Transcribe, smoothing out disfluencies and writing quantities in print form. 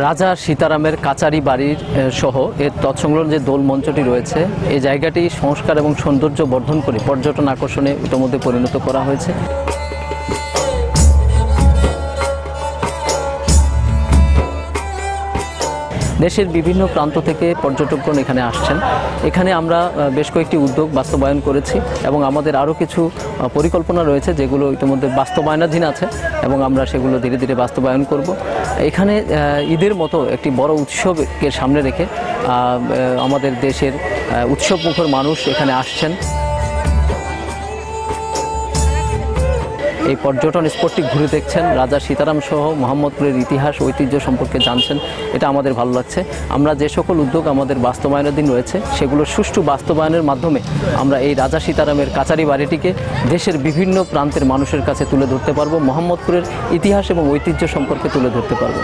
রাজা সীতারামের কাচারি বাড়ির সহ এর তৎসংলগ্ন যে দোল মঞ্চটি রয়েছে, এই জায়গাটি সংস্কার এবং সৌন্দর্য বর্ধন করে পর্যটন আকর্ষণে ইতিমধ্যে পরিণত করা হয়েছে। দেশের বিভিন্ন প্রান্ত থেকে পর্যটকগণ এখানে আসছেন। এখানে আমরা বেশ কয়েকটি উদ্যোগ বাস্তবায়ন করেছি এবং আমাদের আরও কিছু পরিকল্পনা রয়েছে যেগুলো ইতিমধ্যে বাস্তবায়নাধীন আছে এবং আমরা সেগুলো ধীরে ধীরে বাস্তবায়ন করব। এখানে ঈদের মতো একটি বড় উৎসবকে সামনে রেখে আমাদের দেশের উৎসবমুখর মানুষ এখানে আসছেন। এই পর্যটন স্পটটি ঘুরে দেখছেন, রাজা সীতারাম সহ মোহাম্মদপুরের ইতিহাস ঐতিহ্য সম্পর্কে জানছেন, এটা আমাদের ভালো লাগছে। আমরা যে সকল উদ্যোগ আমাদের বাস্তবায়নাধীন রয়েছে সেগুলো সুষ্ঠু বাস্তবায়নের মাধ্যমে আমরা এই রাজা সীতারামের কাচারি বাড়িটিকে দেশের বিভিন্ন প্রান্তের মানুষের কাছে তুলে ধরতে পারবো, মোহাম্মদপুরের ইতিহাস এবং ঐতিহ্য সম্পর্কে তুলে ধরতে পারবো।